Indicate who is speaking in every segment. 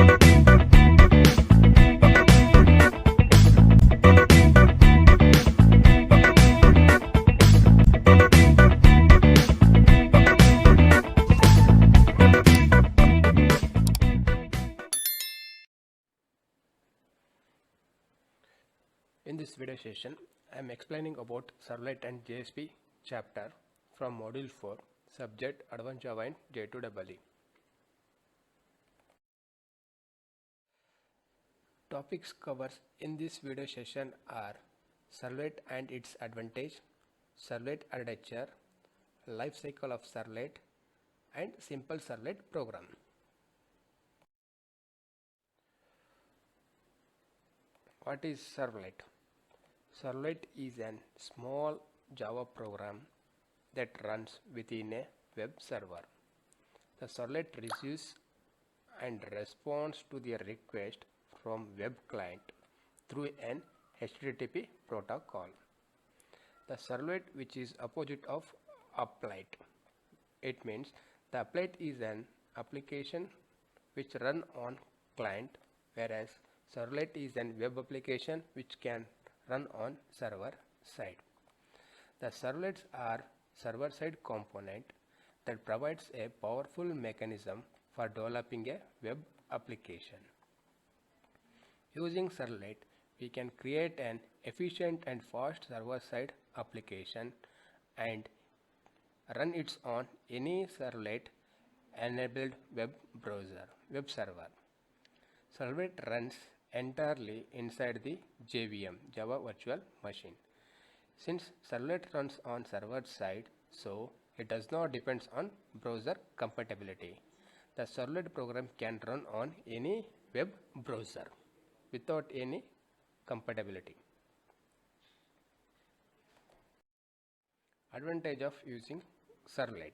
Speaker 1: In this video session, I am explaining about Servlet and JSP chapter from Module 4, Subject Advanced Java and J2EE. Topics covers in this video session are Servlet and its advantage, Servlet architecture, life cycle of Servlet, and simple Servlet program. What is Servlet? Servlet is a small Java program that runs within a web server. The Servlet receives and responds to the request from web client through an HTTP protocol. The Servlet, which is opposite of applet. It means the applet is an application which run on client, whereas Servlet is an web application which can run on server side. The servlets are server side component that provides a powerful mechanism for developing a web application. Using Servlet, we can create an efficient and fast server side application and run it on any Servlet enabled web server. Servlet runs entirely inside the JVM, Java Virtual Machine. Since Servlet runs on server side, so it does not depend on browser compatibility. The Servlet program can run on any web browser without any compatibility. Advantage of using Servlet.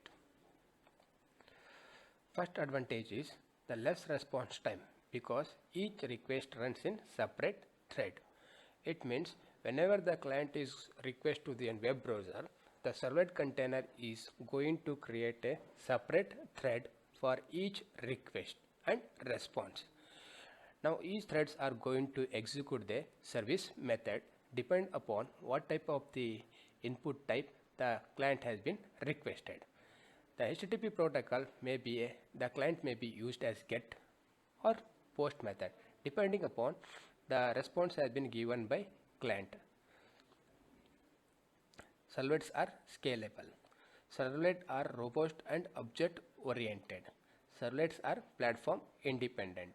Speaker 1: First advantage is the less response time, because each request runs in separate thread. It means whenever the client is request to the web browser, the Servlet container is going to create a separate thread for each request and response. Now each threads are going to execute the service method depend upon what type of the input type the client has been requested. The HTTP protocol may be the client may be used as GET or POST method depending upon the response has been given by client. Servlets are scalable. Servlets are robust and object oriented. Servlets are platform independent.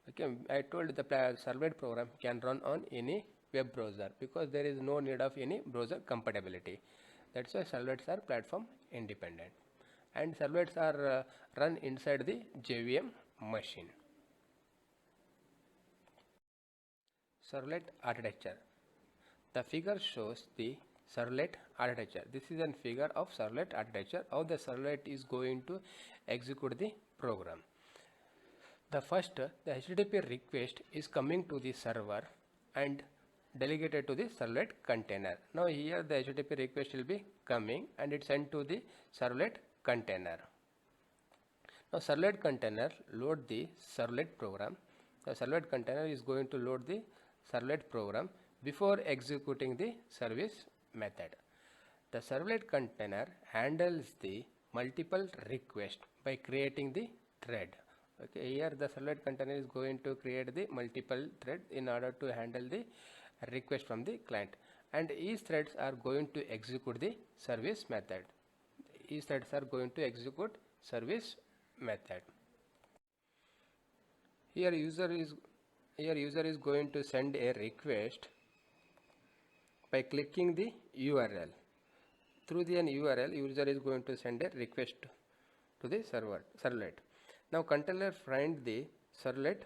Speaker 1: Okay, I told the Servlet program can run on any web browser because there is no need of any browser compatibility. That's why Servlets are platform independent, and Servlets are run inside the JVM machine. Servlet architecture. The figure shows the Servlet architecture. This is a figure of Servlet architecture, how the Servlet is going to execute the program. The HTTP request is coming to the server and delegated to the Servlet container. Now here the HTTP request will be coming and it's sent to the Servlet container. Now Servlet container load the Servlet program. The Servlet container is going to load the Servlet program before executing the service method. The Servlet container handles the multiple requests by creating the thread. Okay, here the Servlet container is going to create the multiple thread in order to handle the request from the client, and each threads are going to execute the service method. Each threads are going to execute service method. Here user is going to send a request by clicking the URL. Through the URL, user is going to send a request to the servlet. Now container find the Servlet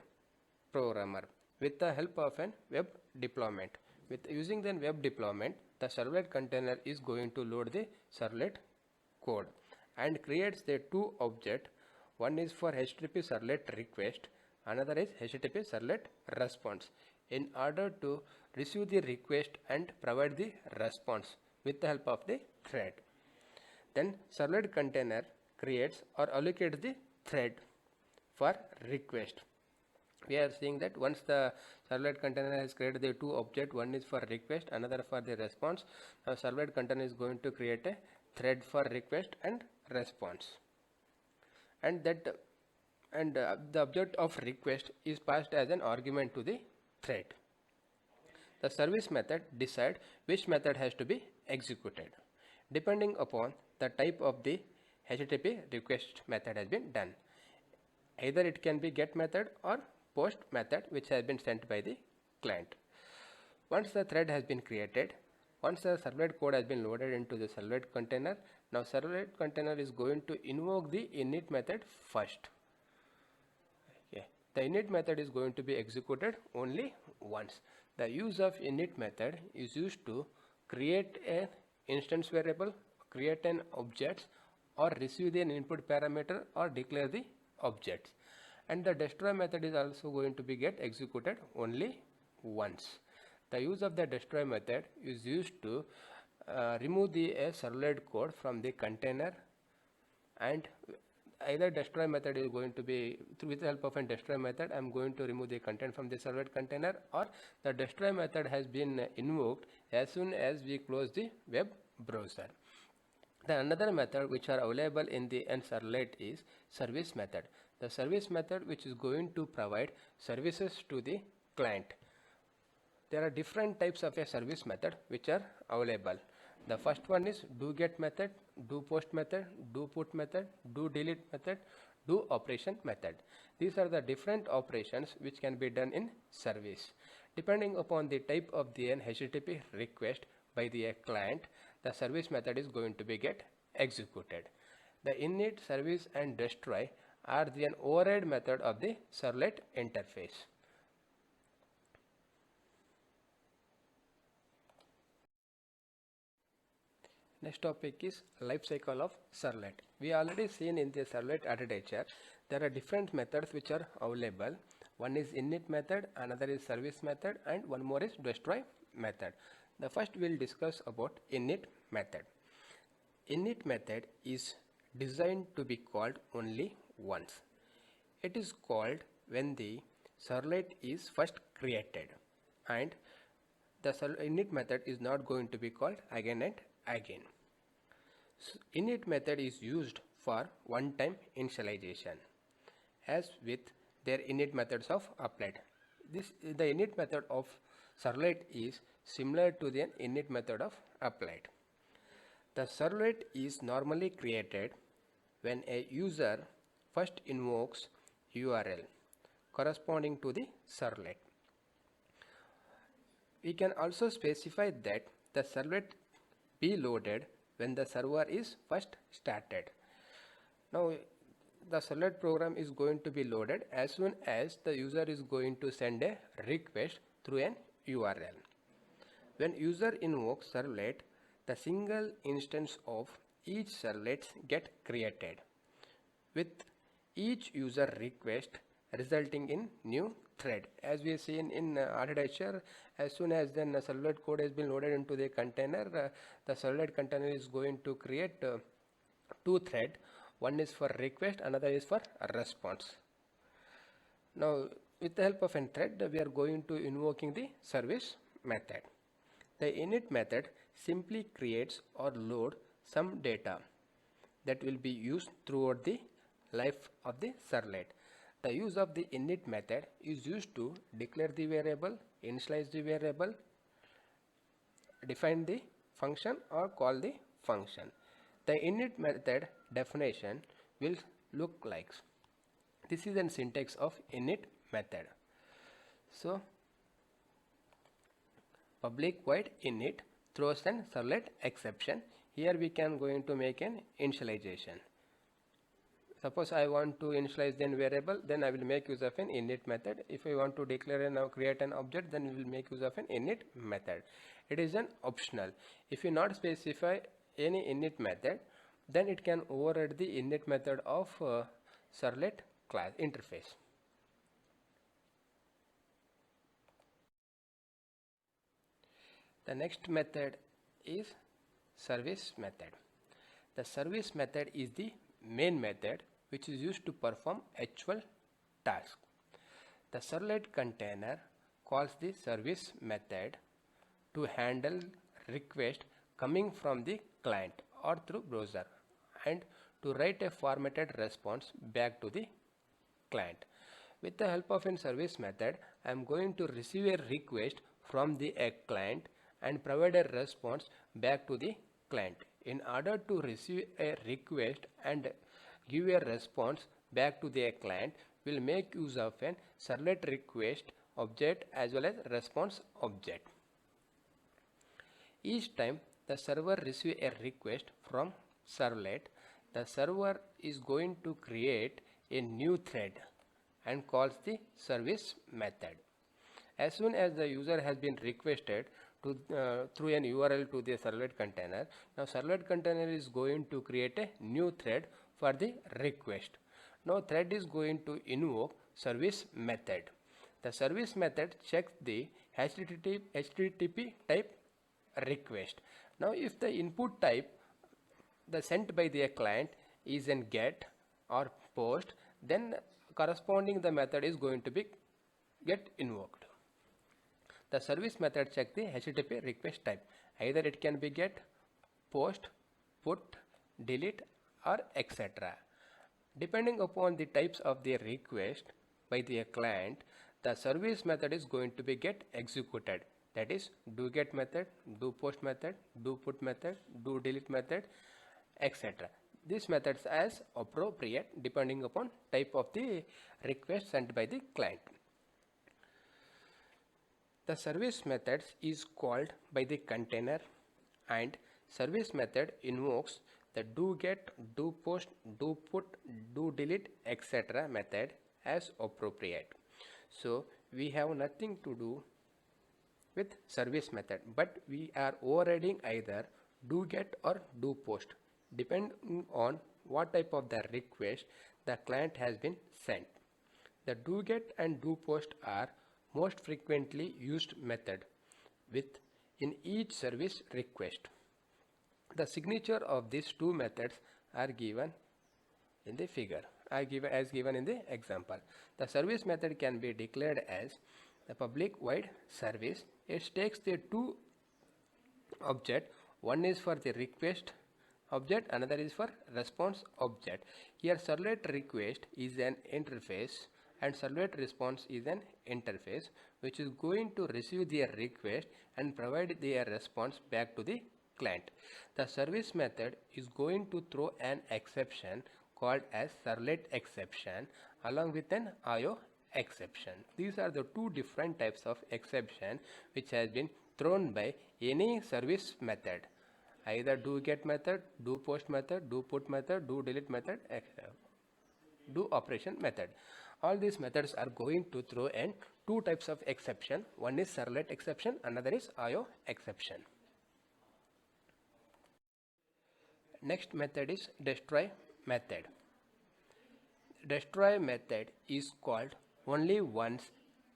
Speaker 1: programmer with the help of an web deployment. With using the web deployment, the Servlet container is going to load the Servlet code and creates the two objects. One is for HTTP Servlet request, another is HTTP Servlet response, in order to receive the request and provide the response with the help of the thread. Then Servlet container creates or allocates the thread for request. we are seeing that once the servlet container has created the two objects, one is for request, another for the response. Now servlet container is going to create a thread for request and response, and the object of request is passed as an argument to the thread. The service method decides which method has to be executed depending upon the type of the HTTP request method has been done. Either it can be get method or post method which has been sent by the client. Once the thread has been created, once the servlet code has been loaded into the servlet container, now servlet container is going to invoke the init method first. Okay. The init method is going to be executed only once. The use of init method is used to create an instance variable, create an object, or receive an input parameter or declare the objects. And the destroy method is also going to be get executed only once. The use of the destroy method is used to remove the servlet code from the container, and either destroy method is going to be with the help of a destroy method I am going to remove the content from the servlet container, or the destroy method has been invoked as soon as we close the web browser. The another method which are available in the servlet is service method. The service method which is going to provide services to the client. There are different types of a service method which are available. The first one is do get method, do post method, do put method, do delete method, do operation method. These are the different operations which can be done in service. Depending upon the type of the HTTP request by the client, the service method is going to be get executed. The init, service and destroy are the override method of the servlet interface. Next topic is life cycle of servlet. We already seen in the servlet architecture there are different methods which are available. One is init method, another is service method, and one more is destroy method. The first we will discuss about init method. Init method is designed to be called only once. It is called when the servlet is first created, and the init method is not going to be called again and again. So init method is used for one-time initialization, as with their init methods of applet. The init method of servlet is similar to the init method of applet. The servlet is normally created when a user first invokes URL corresponding to the servlet. We can also specify that the servlet be loaded when the server is first started. Now the servlet program is going to be loaded as soon as the user is going to send a request through an URL. When user invokes servlet, the single instance of each servlet get created, with each user request resulting in new thread. As we have seen in architecture, as soon as then servlet code has been loaded into the container, the servlet container is going to create two threads. One is for request, another is for response. Now with the help of a thread, we are going to invoking the service method. The init method simply creates or load some data that will be used throughout the life of the servlet. The use of the init method is used to declare the variable, initialize the variable, define the function or call the function. The init method definition will look like this is a syntax of init method. So public void init throws an servlet exception. Here we can going to make an initialization. Suppose I want to initialize then variable, then I will make use of an init method. If I want to declare and now create an object, then we will make use of an init method. It is an optional. If you not specify any init method, then it can override the init method of servlet class interface. The next method is service method. The service method is the main method which is used to perform actual task. The servlet container calls the service method to handle request coming from the client or through browser and to write a formatted response back to the client. With the help of a service method, I am going to receive a request from the client and provide a response back to the client. In order to receive a request and give a response back to the client, we'll make use of an servlet request object as well as response object. Each time the server receives a request from servlet, the server is going to create a new thread and calls the service method. As soon as the user has been requested to through an URL to the servlet container, now servlet container is going to create a new thread for the request. Now thread is going to invoke service method. The service method checks the HTTP type request. Now if the input type the sent by the client is an get or post, then corresponding the method is going to be get invoked. The service method check the HTTP request type. Either it can be get, post, put, delete or etc. Depending upon the types of the request by the client, the service method is going to be get executed. That is do get method, do post method, do put method, do delete method, etc. These methods as appropriate depending upon type of the request sent by the client. The service methods is called by the container and service method invokes the do get, do post, do put, do delete, etc. method as appropriate. So we have nothing to do with service method, but we are overriding either do get or do post depending on what type of the request the client has been sent. The do get and do post are most frequently used method with in each service request. The signature of these two methods are given in the figure, as given in the example. The service method can be declared as the public void service. It takes the two object, one is for the request object, another is for response object. Here servlet request is an interface and servlet response is an interface which is going to receive the request and provide the response back to the client. The service method is going to throw an exception called as servlet exception along with an IO exception. These are the two different types of exception which has been thrown by any service method, either do get method, do post method, do put method, do delete method, do operation method. All these methods are going to throw in two types of exception. One is servlet exception, another is IO exception. Next method is destroy method. Destroy method is called only once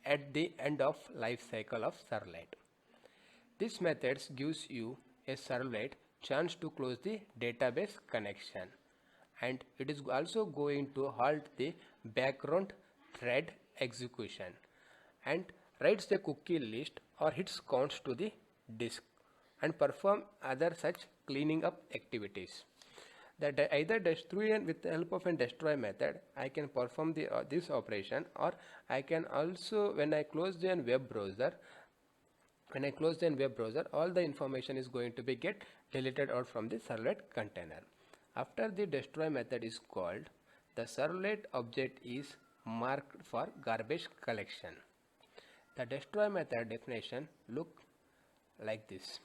Speaker 1: at the end of life cycle of servlet. This method gives you a servlet chance to close the database connection, and it is also going to halt the background thread execution and writes the cookie list or hits counts to the disk and perform other such cleaning up activities. That either destroy with the help of a destroy method I can perform the this operation, or I can also, when I close the web browser, all the information is going to be get deleted out from the servlet container. After the destroy method is called, the servlet object is marked for garbage collection. The destroy method definition look like this.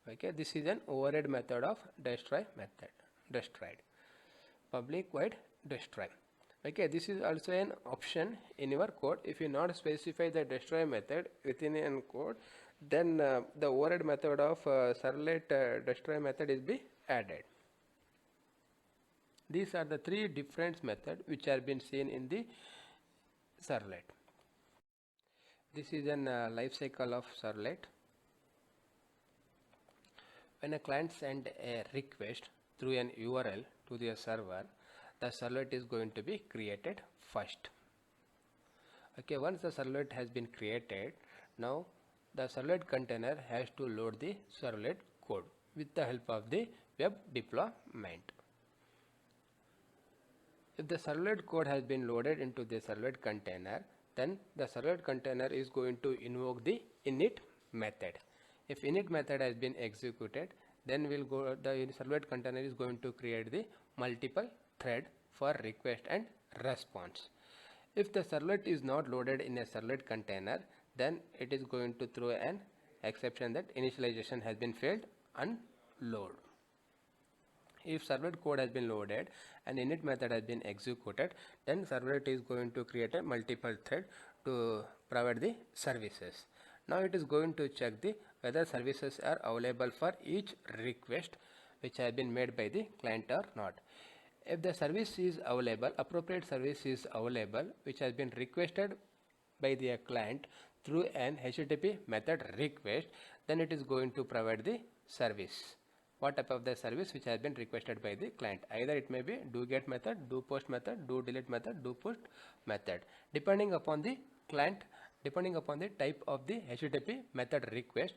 Speaker 1: Okay, this is an override method of destroy method. Destroyed, public void destroy. Okay, this is also an option in your code. If you not specify the destroy method within a code, then the override method of servlet destroy method is be added. These are the three different methods which have been seen in the servlet. This is an life cycle of servlet. When a client sends a request through an URL to the server, the servlet is going to be created first. Okay, once the servlet has been created, now the servlet container has to load the servlet code with the help of the web deployment. If the servlet code has been loaded into the servlet container, then the servlet container is going to invoke the init method. If init method has been executed, then the servlet container is going to create the multiple thread for request and response. If the servlet is not loaded in a servlet container, then it is going to throw an exception that initialization has been failed, unload. If servlet code has been loaded and init method has been executed, then servlet is going to create a multiple thread to provide the services. Now it is going to check whether services are available for each request which has been made by the client or not. If the service is available, appropriate service is available which has been requested by the client through an HTTP method request, then it is going to provide the service. What type of the service which has been requested by the client? Either it may be do get method, do post method, do delete method, do push method, depending upon the client, depending upon the type of the HTTP method request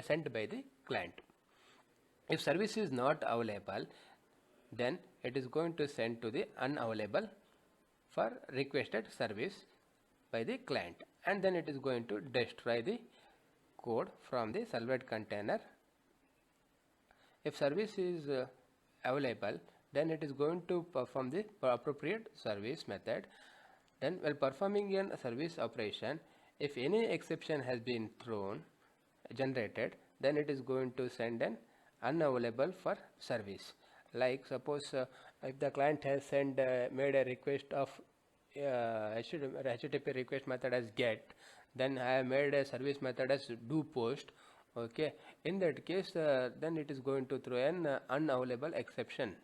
Speaker 1: sent by the client. If service is not available, then it is going to send to the unavailable for requested service by the client, and then it is going to destroy the code from the servlet container. If service is available, then it is going to perform the appropriate service method. Then while performing a service operation, if any exception has been generated, then it is going to send an unavailable for service. Like suppose if the client has made a request of HTTP request method as get, then I have made a service method as do post. Okay, in that case then it is going to throw an unavailable exception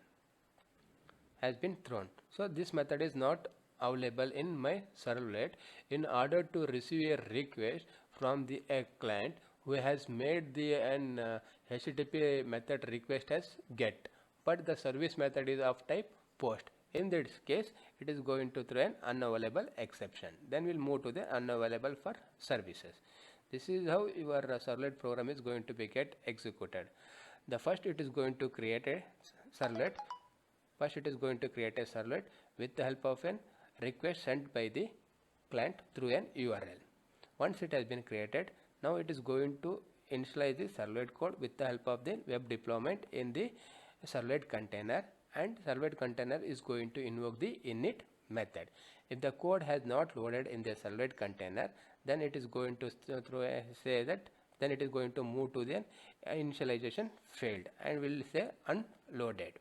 Speaker 1: has been thrown. So this method is not available in my servlet. In order to receive a request from the client who has made the HTTP method request as get, but the service method is of type post, in this case it is going to throw an unavailable exception. Then we'll move to the unavailable for services. This is how your servlet program is going to be get executed. The first it is going to create a servlet. First it is going to create a servlet with the help of an request sent by the client through an URL. Once it has been created, now it is going to initialize the servlet code with the help of the web deployment in the servlet container, and servlet container is going to invoke the init method. If the code has not loaded in the servlet container, then it is going to say that then it is going to move to the initialization failed and will say unloaded.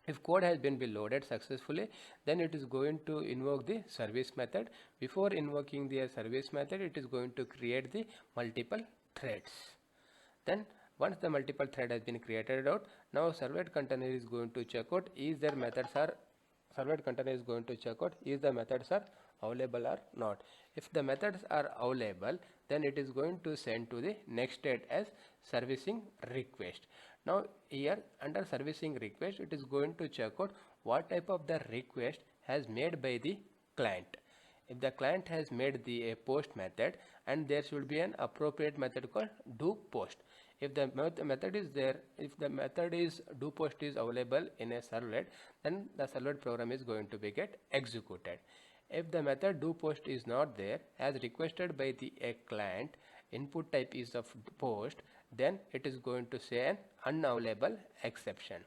Speaker 1: If code has been loaded successfully, then it is going to invoke the service method. Before invoking the service method, it is going to create the multiple threads. Then once the multiple thread has been created out, now servlet container is going to check out is their methods are servlet container is going to check out is the methods are available or not. If the methods are available, then it is going to send to the next state as servicing request. Now here under servicing request, it is going to check out what type of the request has made by the client. If the client has made the post method, and there should be an appropriate method called do post. If the method is there, if the method is do post is available in a servlet, then the servlet program is going to be get executed. If the method do post is not there as requested by the client, input type is of post, then it is going to say an unavailable exception,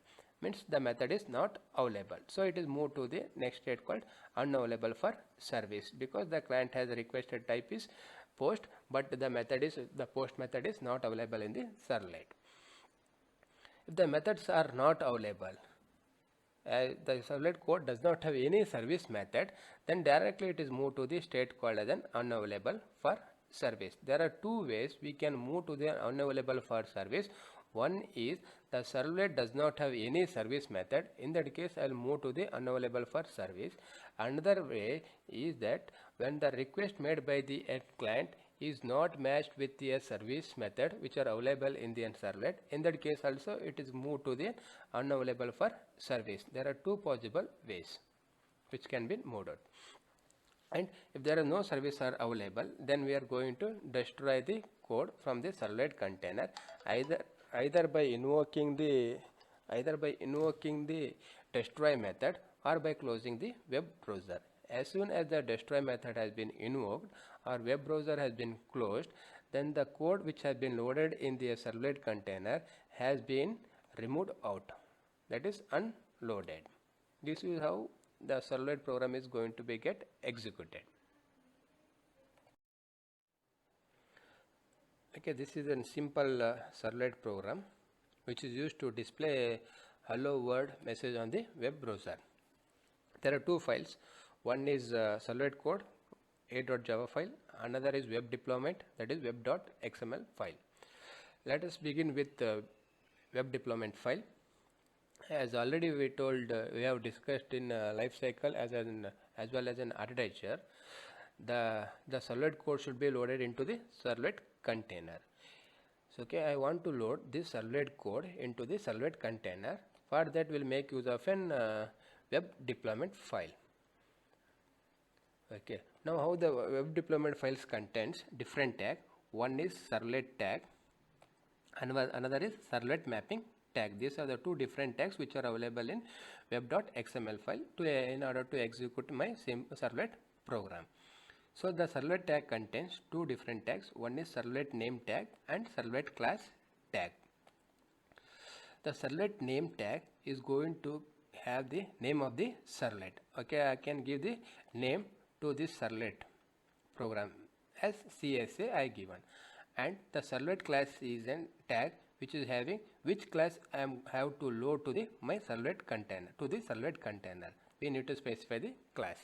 Speaker 1: means the method is not available. So it is moved to the next state called unavailable for service, because the client has requested type is post, but the post method is not available in the servlet. If the methods are not available, the servlet code does not have any service method, then directly it is moved to the state called as an unavailable for service. There are two ways we can move to the unavailable for service. One is the servlet does not have any service method. In that case, I will move to the unavailable for service. Another way is that when the request made by the client is not matched with the service method which are available in the servlet, in that case also it is moved to the unavailable for service. There are two possible ways which can be moved out. And if there is no service are available, then we are going to destroy the code from the servlet container, either by invoking the destroy method or by closing the web browser. As soon as the destroy method has been invoked or web browser has been closed, then the code which has been loaded in the servlet container has been removed out, that is unloaded. This is how the servlet program is going to be get executed. Okay, this is a simple servlet program which is used to display hello world message on the web browser. There are two files. One is servlet code a.java file, another is web deployment, that is web.xml file. Let us begin with the web deployment file. As already we told, we have discussed in life cycle as well as an architecture, the servlet code should be loaded into the servlet container. So okay, I want to load this servlet code into the servlet container. For that we'll make use of an web deployment file. Okay, now how the web deployment files contains different tag. One is servlet tag, another is servlet mapping tag. These are the two different tags which are available in web.xml file in order to execute my same servlet program. So the servlet tag contains two different tags. One is servlet name tag and servlet class tag. The servlet name tag is going to have the name of the servlet. Okay, I can give the name to this servlet program as CSA I given, and the servlet class is a tag which is having which class I have to load to the my servlet container. To the servlet container we need to specify the class.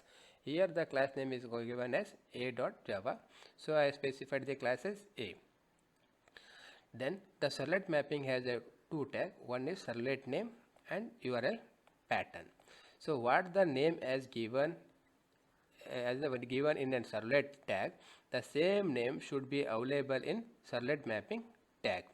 Speaker 1: Here the class name is given as a.java, so I specified the class as a. Then the servlet mapping has a two tag. One is servlet name and URL pattern. So what the name as given in a servlet tag, the same name should be available in servlet mapping tag.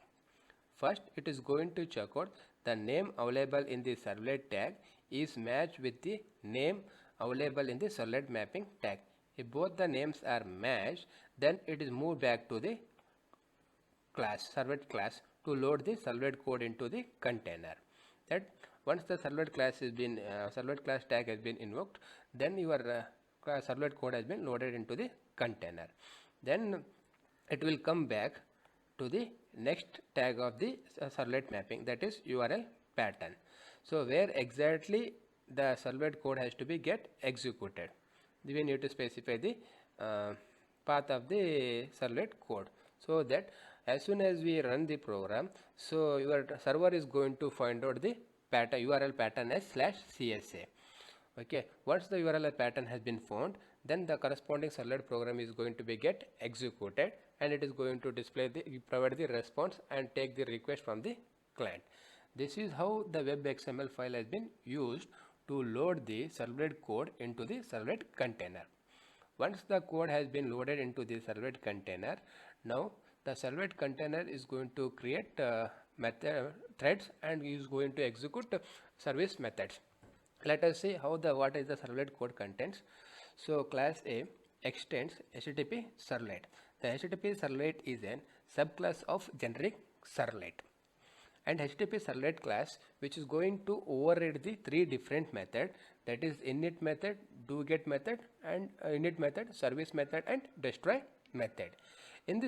Speaker 1: First it is going to check out the name available in the servlet tag is matched with the name available in the servlet mapping tag. If both the names are matched, then it is moved back to the class, servlet class, to load the servlet code into the container. That once the servlet class has been servlet class tag has been invoked, then your servlet code has been loaded into the container. Then it will come back to the next tag of the servlet mapping, that is URL pattern. So where exactly the servlet code has to be get executed, we need to specify the path of the servlet code, so that as soon as we run the program, so your server is going to find out the pattern URL pattern as /CSA. Okay, once the URL pattern has been found, then the corresponding servlet program is going to be get executed, and it is going to display provide the response and take the request from the client. This is how the web XML file has been used to load the servlet code into the servlet container. Once the code has been loaded into the servlet container, now the servlet container is going to create method threads and is going to execute service methods. Let us see how what is the servlet code contains. So class A extends HTTP servlet. The HTTP servlet is a subclass of generic servlet, and HTTP servlet class which is going to override the three different method, that is init method, doGet method, and init method, service method, and destroy method. In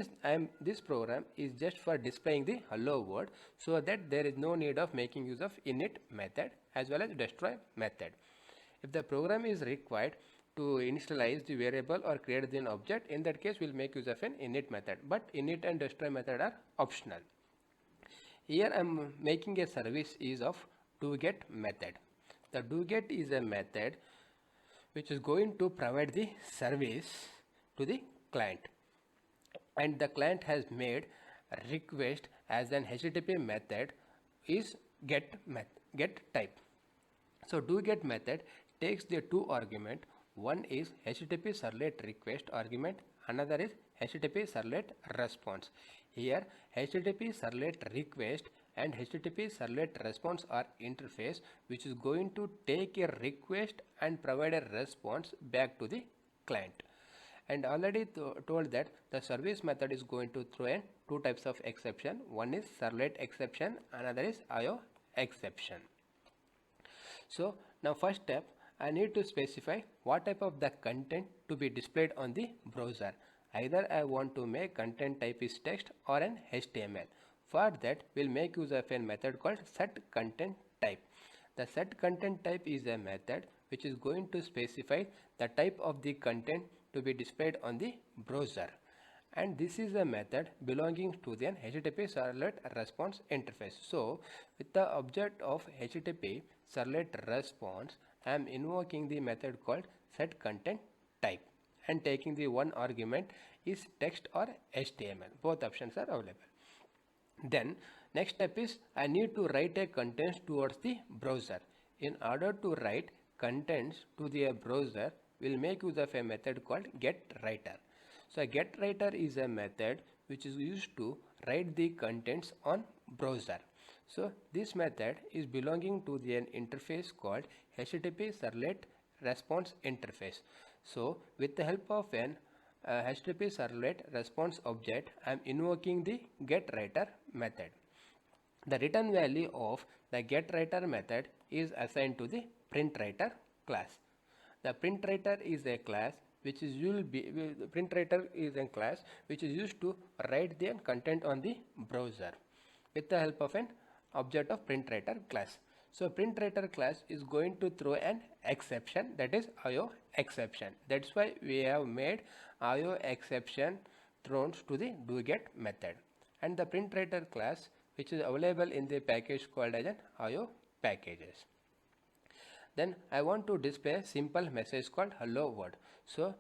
Speaker 1: this program is just for displaying the hello world, so that there is no need of making use of init method as well as destroy method. If the program is required to initialize the variable or create an object, in that case we'll make use of an init method, but init and destroy method are optional. Here I am making a service is of doGet method. The doGet is a method which is going to provide the service to the client, and the client has made a request as an HTTP method is get type. So doGet method takes the two argument. One is HTTP servlet request argument, another is HTTP servlet response. Here HTTP servlet request and HTTP servlet response are interface which is going to take a request and provide a response back to the client. And already told that the service method is going to throw in two types of exception. One is servlet exception, another is IO exception. So now first step, I need to specify what type of the content to be displayed on the browser. Either I want to make content type is text or an HTML. For that, we'll make use of a method called setContentType. The setContentType is a method which is going to specify the type of the content to be displayed on the browser. And this is a method belonging to the HTTP servlet response interface. So with the object of HTTP servlet response, I am invoking the method called setContentType and taking the one argument is text or HTML. Both options are available. Then next step is I need to write a contents towards the browser. In order to write contents to the browser, we'll make use of a method called getWriter. So a getWriter is a method which is used to write the contents on browser. So this method is belonging to the an interface called HTTP servlet response interface. So with the help of an HTTP servlet response object, I am invoking the getWriter method. The return value of the getWriter method is assigned to the printWriter class. The printWriter is a class which is printWriter is a class which is used to write the content on the browser with the help of an object of printWriter class. So printWriter class is going to throw an exception, that is IO exception. That's why we have made IO exception thrown to the doGet method. And the printWriter class which is available in the package called as an IO packages. Then I want to display a simple message called hello world. So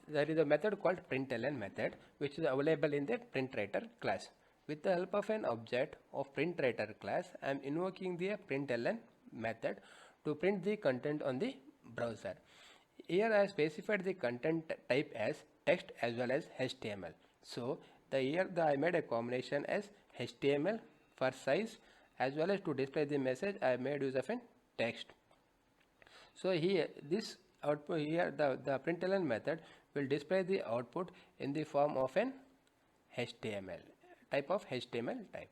Speaker 1: there is a method called println method which is available in the printWriter class. With the help of an object of printWriter class, I am invoking the println method to print the content on the browser. Here I specified the content type as text as well as HTML. So I made a combination as HTML for size as well as to display the message I made use of an text. So here this output here the println method will display the output in the form of an HTML type of HTML type.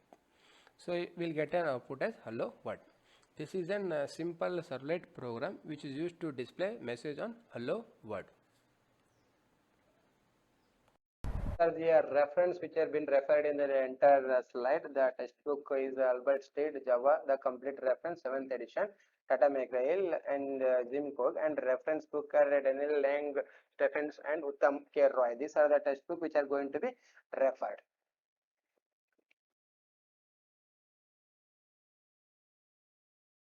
Speaker 1: So we'll get an output as hello world. This is a simple servlet program which is used to display message on hello world.
Speaker 2: The reference which have been referred in the entire slide, the textbook is Albert Stead Java, the complete reference 7th edition, Tata McGrail and Jim Cook, and reference book are Daniel Lang, Stephens and Uttam K. Roy. These are the textbook which are going to be referred.